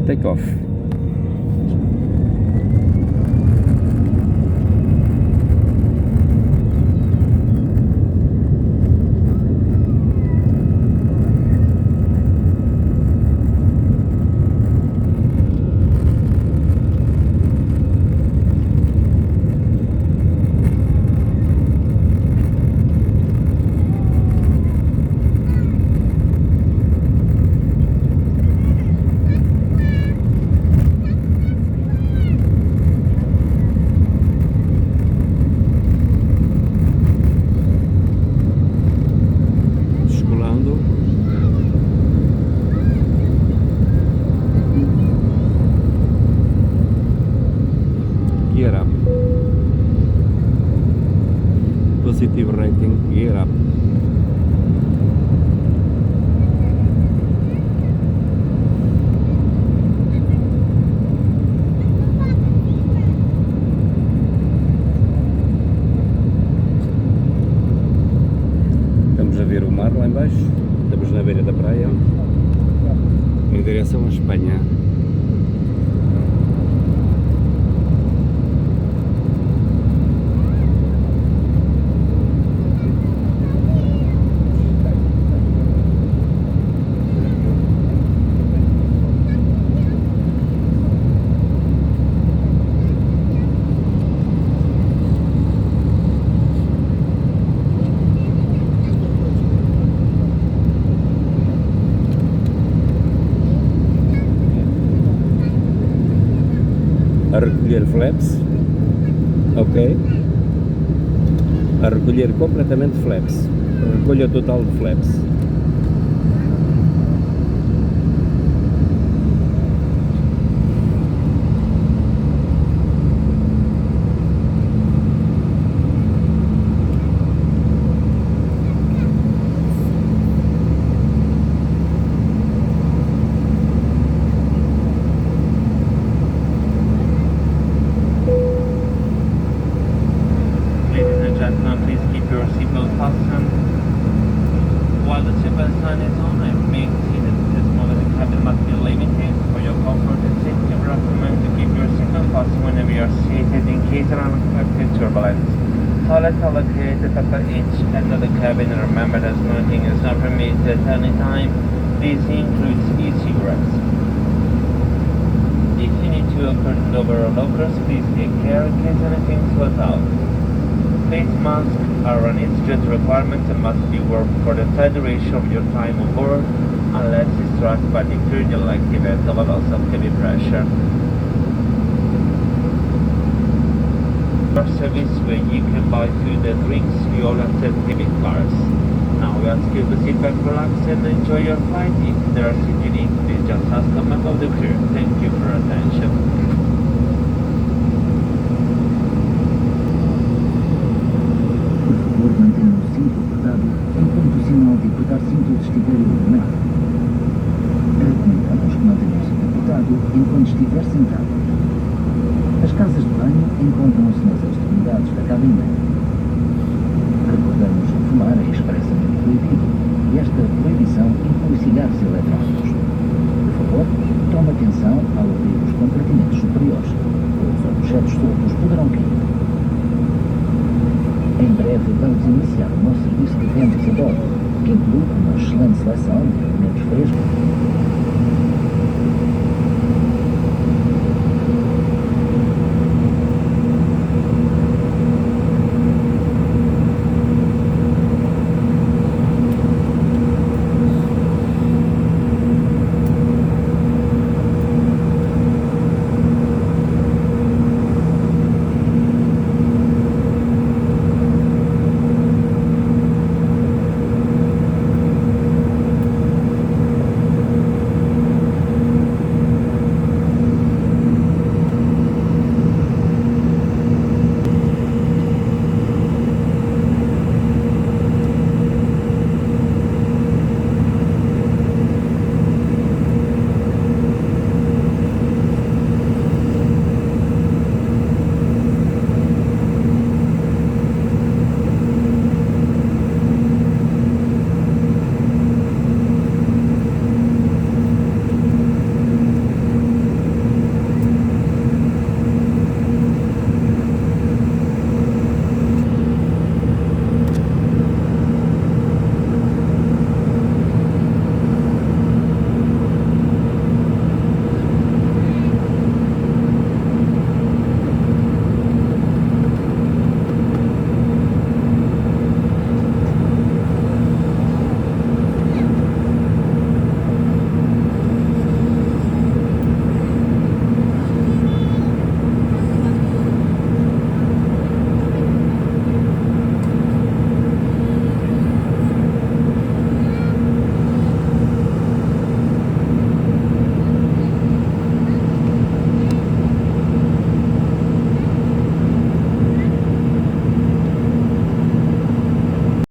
take off. Gear up. Positive rating, gear up. Estamos a ver o mar lá em baixo, estamos na beira da praia, em direção à Espanha. A recolher flaps, ok, a recolher completamente flaps, recolha total de flaps. Please keep your seatbelt fastened. While the seatbelt sign is on, I remain seated. This moment the cabin must be limited. For your comfort and safety, we recommend to keep your seatbelt fastened whenever you are seated in case of unexpected turbulence. Toilets are located at the each end of the cabin. Remember that smoking is not permitted at any time. This includes e-cigarettes. If you need to curtain over or lockers, please take care in case anything slips out. Face masks are an institute requirement and must be worn for the entire duration of your time on board, unless distracted by the elective event of a loss of heavy pressure. Our service where you can buy food and drinks, we all accept debit cards. Now we ask you to sit back, relax and enjoy your flight. If there are seats you need, please just ask a member of the crew. Thank you for your attention. Mantenha o cinto apertado enquanto o sinal de apertar cintos estiver iluminado. Recomendamos que mantenha o cinto apertado enquanto estiver sentado. As casas de banho encontram-se nas extremidades da cabine. Recordamos que fumar é expressamente proibido e esta proibição inclui cigarros eletrónicos. Por favor, tome atenção ao abrir os compartimentos superiores, pois objetos soltos poderão cair. Em breve vamos iniciar o nosso serviço de vendas a bordo, que inclui uma excelente seleção de alimentos frescos,